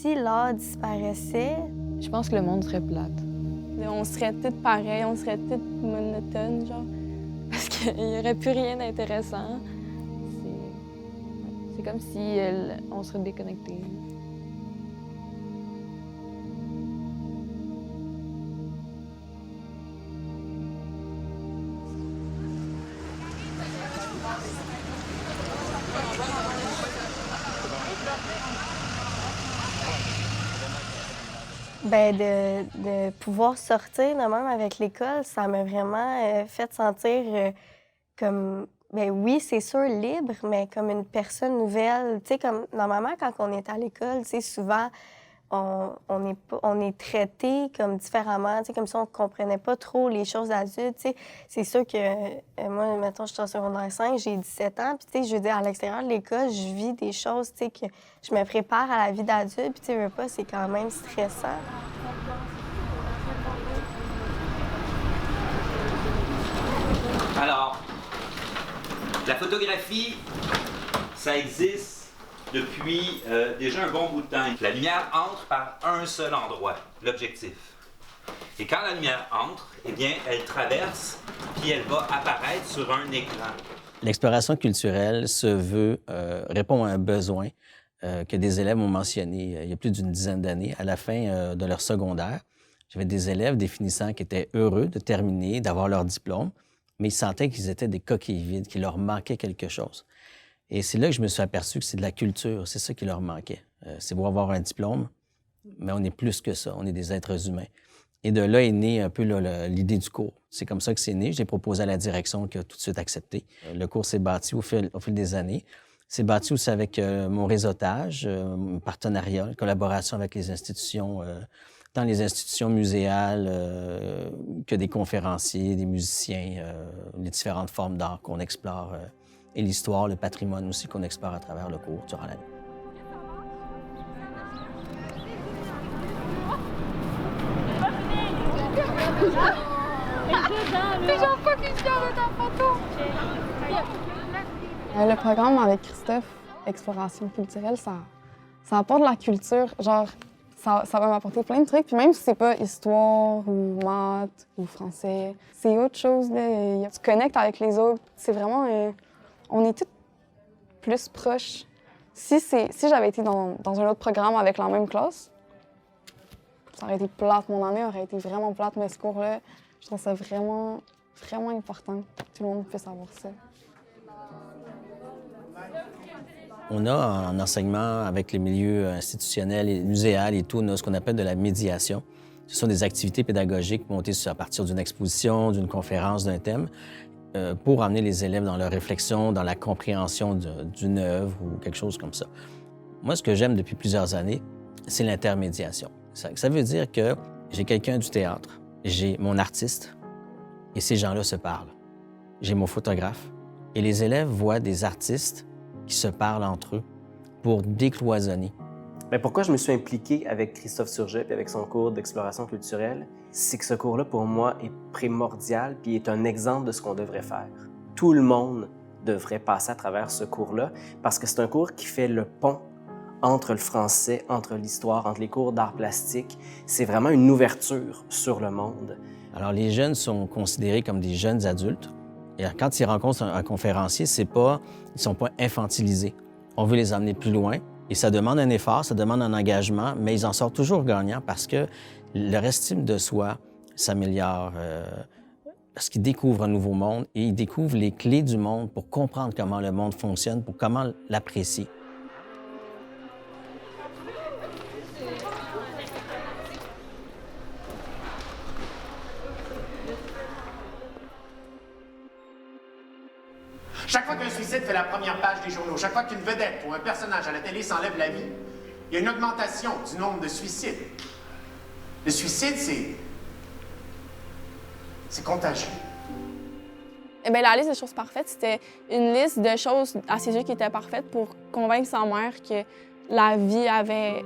si l'art disparaissait... Je pense que le monde serait plate. On serait toutes pareilles, on serait toutes monotones, genre. Parce qu'il n'y aurait plus rien d'intéressant. C'est comme si on serait déconnectés. Ben de pouvoir sortir de même avec l'école, ça m'a vraiment fait sentir comme, ben oui, c'est sûr, libre, mais comme une personne nouvelle. Tu sais, comme normalement, quand on est à l'école, tu sais, souvent, on est traité comme différemment, tu sais, comme si on ne comprenait pas trop les choses adultes, tu sais. C'est sûr que moi, mettons, je suis en secondaire 5, j'ai 17 ans, puis tu sais, je veux dire, à l'extérieur de l'école, je vis des choses, tu sais, que je me prépare à la vie d'adulte, puis tu sais, veux pas, c'est quand même stressant. Alors, la photographie, ça existe depuis déjà un bon bout de temps. La lumière entre par un seul endroit, l'objectif. Et quand la lumière entre, eh bien, elle traverse, puis elle va apparaître sur un écran. L'exploration culturelle se veut répondre à un besoin que des élèves ont mentionné il y a plus d'une dizaine d'années. À la fin de leur secondaire, j'avais des élèves définissants qui étaient heureux de terminer, d'avoir leur diplôme, mais ils sentaient qu'ils étaient des coquilles vides, qu'il leur manquait quelque chose. Et c'est là que je me suis aperçu que c'est de la culture, c'est ça qui leur manquait. C'est beau avoir un diplôme, mais on est plus que ça, on est des êtres humains. Et de là est née un peu l'idée du cours. C'est comme ça que c'est né. Je l'ai proposé à la direction qui a tout de suite accepté. Le cours s'est bâti au fil des années. C'est bâti aussi avec mon réseautage, partenariat, collaboration avec les institutions, tant les institutions muséales que des conférenciers, des musiciens, les différentes formes d'art qu'on explore, et l'histoire, le patrimoine aussi qu'on explore à travers le cours durant l'année. Le programme avec Christophe, Exploration culturelle, ça apporte de la culture. Genre, ça va m'apporter plein de trucs. Puis même si c'est pas histoire ou maths ou français, c'est autre chose. Là. Tu connectes avec les autres. C'est vraiment... on est tous plus proches. Si j'avais été dans un autre programme avec la même classe, ça aurait été plate. Mon année aurait été vraiment plate. Mais ce cours-là, je trouve ça vraiment, vraiment important que tout le monde puisse avoir ça. On a en enseignement avec les milieux institutionnels et muséals et tout, on a ce qu'on appelle de la médiation. Ce sont des activités pédagogiques montées à partir d'une exposition, d'une conférence, d'un thème, pour amener les élèves dans leur réflexion, dans la compréhension d'une œuvre ou quelque chose comme ça. Moi, ce que j'aime depuis plusieurs années, c'est l'intermédiation. Ça veut dire que j'ai quelqu'un du théâtre, j'ai mon artiste, et ces gens-là se parlent. J'ai mon photographe, et les élèves voient des artistes qui se parlent entre eux pour décloisonner. Bien, pourquoi je me suis impliqué avec Christophe Surget et avec son cours d'exploration culturelle, c'est que ce cours-là, pour moi, est primordial puis est un exemple de ce qu'on devrait faire. Tout le monde devrait passer à travers ce cours-là parce que c'est un cours qui fait le pont entre le français, entre l'histoire, entre les cours d'art plastique. C'est vraiment une ouverture sur le monde. Alors, les jeunes sont considérés comme des jeunes adultes. Et quand ils rencontrent un conférencier, ils ne sont pas infantilisés. On veut les emmener plus loin. Et ça demande un effort, ça demande un engagement, mais ils en sortent toujours gagnants parce que leur estime de soi s'améliore, parce qu'ils découvrent un nouveau monde et ils découvrent les clés du monde pour comprendre comment le monde fonctionne, pour comment l'apprécier. Chaque fois qu'un suicide fait la première page des journaux, chaque fois qu'une vedette ou un personnage à la télé s'enlève la vie, il y a une augmentation du nombre de suicides. Le suicide, c'est contagieux. Eh bien, la liste des choses parfaites, c'était une liste de choses à ses yeux qui étaient parfaites pour convaincre sa mère que la vie avait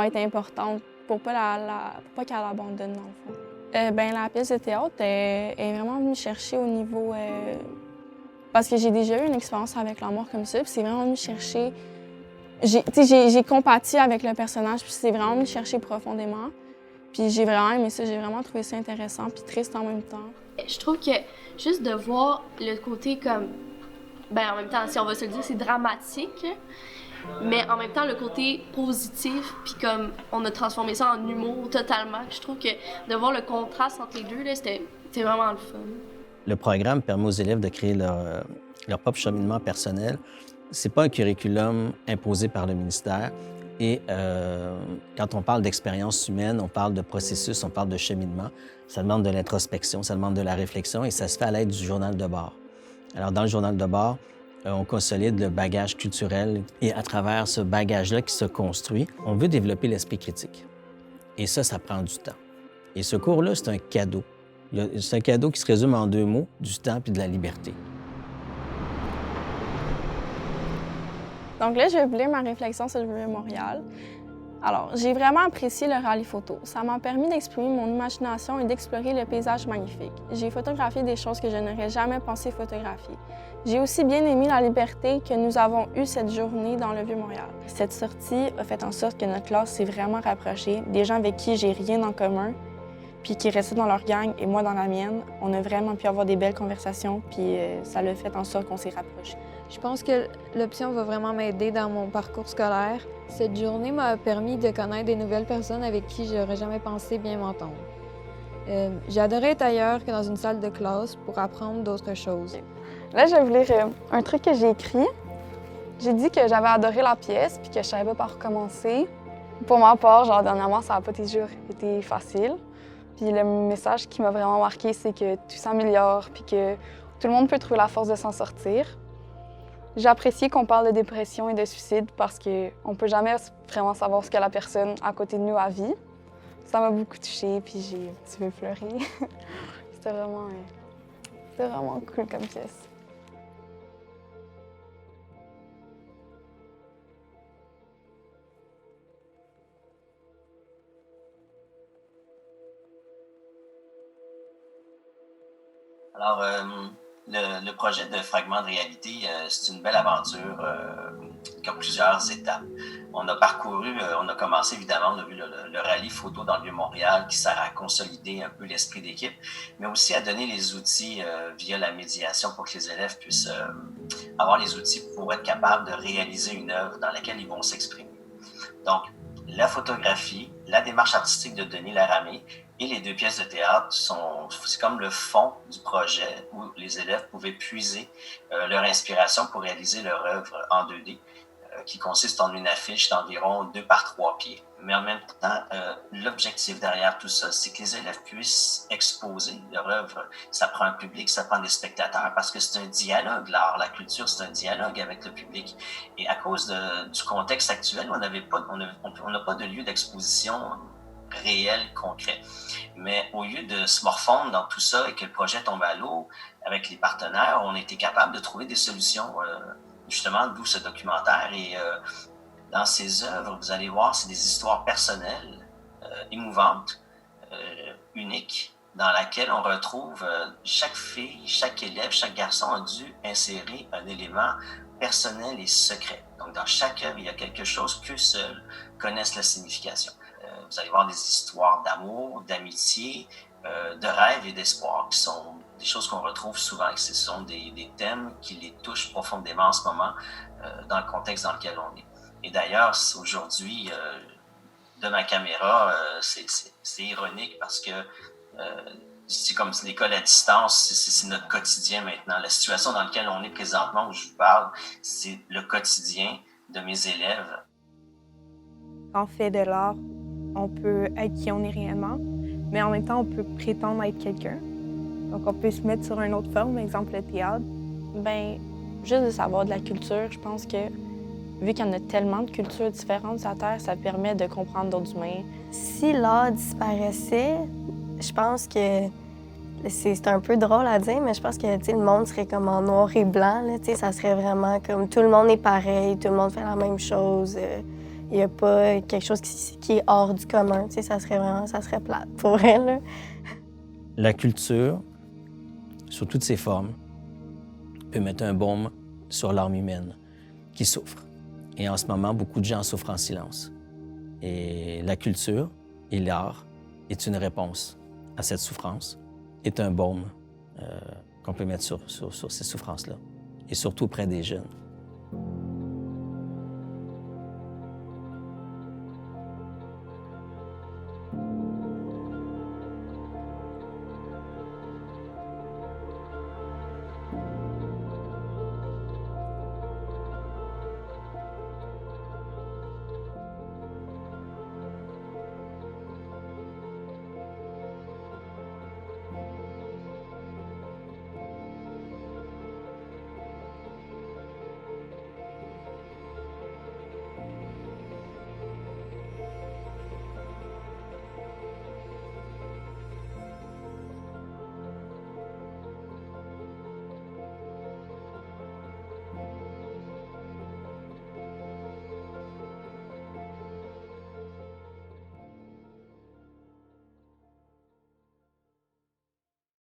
été importante pour pas qu'elle abandonne, dans le fond. Ben, la pièce de théâtre est vraiment venue chercher au niveau... parce que j'ai déjà eu une expérience avec la mort comme ça, puis c'est vraiment venu chercher J'ai compati avec le personnage, puis c'est vraiment me chercher profondément. Puis j'ai vraiment aimé ça, j'ai vraiment trouvé ça intéressant, puis triste en même temps. Je trouve que juste de voir le côté comme, ben en même temps, si on va se le dire, c'est dramatique, mais en même temps le côté positif, puis comme on a transformé ça en humour totalement. Je trouve que de voir le contraste entre les deux, là, c'était vraiment le fun. Le programme permet aux élèves de créer leur propre cheminement personnel. C'est pas un curriculum imposé par le ministère. Et quand on parle d'expérience humaine, on parle de processus, on parle de cheminement. Ça demande de l'introspection, ça demande de la réflexion et ça se fait à l'aide du journal de bord. Alors, dans le journal de bord, on consolide le bagage culturel et à travers ce bagage-là qui se construit, on veut développer l'esprit critique. Et ça prend du temps. Et ce cours-là, c'est un cadeau. C'est un cadeau qui se résume en 2 mots, du temps puis de la liberté. Donc là, je vais vous lire ma réflexion sur le vieux Montréal. Alors, j'ai vraiment apprécié le rallye photo. Ça m'a permis d'exprimer mon imagination et d'explorer le paysage magnifique. J'ai photographié des choses que je n'aurais jamais pensé photographier. J'ai aussi bien aimé la liberté que nous avons eue cette journée dans le vieux Montréal. Cette sortie a fait en sorte que notre classe s'est vraiment rapprochée. Des gens avec qui j'ai rien en commun, puis qui restaient dans leur gang et moi dans la mienne. On a vraiment pu avoir des belles conversations, puis ça l'a fait en sorte qu'on s'est rapprochés. Je pense que l'option va vraiment m'aider dans mon parcours scolaire. Cette journée m'a permis de connaître des nouvelles personnes avec qui j'aurais jamais pensé bien m'entendre. J'ai adoré être ailleurs que dans une salle de classe pour apprendre d'autres choses. Là, je vais vous lire un truc que j'ai écrit. J'ai dit que j'avais adoré la pièce puis que je savais pas par recommencer. Pour ma part, genre, dernièrement, ça n'a pas toujours été facile. Puis le message qui m'a vraiment marqué, c'est que tout s'améliore puis que tout le monde peut trouver la force de s'en sortir. J'ai apprécié qu'on parle de dépression et de suicide parce qu'on ne peut jamais vraiment savoir ce que la personne à côté de nous a vit. Ça m'a beaucoup touchée, puis j'ai un petit peu pleuré. C'était vraiment cool comme pièce. Alors, le projet de Fragments de réalité, c'est une belle aventure qui a plusieurs étapes. On a commencé évidemment, on a vu le rallye photo dans le Vieux-Montréal qui sert à consolider un peu l'esprit d'équipe, mais aussi à donner les outils via la médiation pour que les élèves puissent avoir les outils pour être capables de réaliser une œuvre dans laquelle ils vont s'exprimer. Donc, la photographie, la démarche artistique de Denis Laramé et les 2 pièces de théâtre c'est comme le fond du projet où les élèves pouvaient puiser leur inspiration pour réaliser leur œuvre en 2D, qui consiste en une affiche d'environ 2 par 3 pieds. Mais en même temps, l'objectif derrière tout ça, c'est que les élèves puissent exposer leur œuvre. Ça prend un public, ça prend des spectateurs, parce que c'est un dialogue. L'art, la culture, c'est un dialogue avec le public. Et à cause du contexte actuel, on n'a pas de lieu d'exposition réel, concret. Mais au lieu de se morfondre dans tout ça et que le projet tombe à l'eau, avec les partenaires, on a été capable de trouver des solutions, justement, d'où ce documentaire. Et dans ces œuvres, vous allez voir, c'est des histoires personnelles, émouvantes, uniques, dans laquelle on retrouve chaque fille, chaque élève, chaque garçon a dû insérer un élément personnel et secret. Donc, dans chaque œuvre, il y a quelque chose qu'eux seuls connaissent la signification. Vous allez voir des histoires d'amour, d'amitié, de rêve et d'espoir, qui sont des choses qu'on retrouve souvent. Ce sont des thèmes qui les touchent profondément en ce moment dans le contexte dans lequel on est. Et d'ailleurs, aujourd'hui, de ma caméra, c'est ironique parce que c'est comme l'école à distance, c'est notre quotidien maintenant. La situation dans laquelle on est présentement, où je vous parle, c'est le quotidien de mes élèves. Quand on fait de l'art, on peut être qui on est réellement, mais en même temps, on peut prétendre être quelqu'un. Donc, on peut se mettre sur une autre forme, exemple le théâtre. Bien, juste de savoir de la culture, je pense que vu qu'il y en a tellement de cultures différentes sur la Terre, ça permet de comprendre d'autres humains. Si l'art disparaissait, je pense que c'est un peu drôle à dire, mais je pense que le monde serait comme en noir et blanc. Là, ça serait vraiment comme tout le monde est pareil, tout le monde fait la même chose. Il n'y a pas quelque chose qui est hors du commun. Ça serait plate pour elle. La culture, sous toutes ses formes, peut mettre un baume sur l'âme humaine qui souffre. Et en ce moment, beaucoup de gens souffrent en silence. Et la culture et l'art est une réponse à cette souffrance, est un baume qu'on peut mettre sur ces souffrances-là, et surtout auprès des jeunes.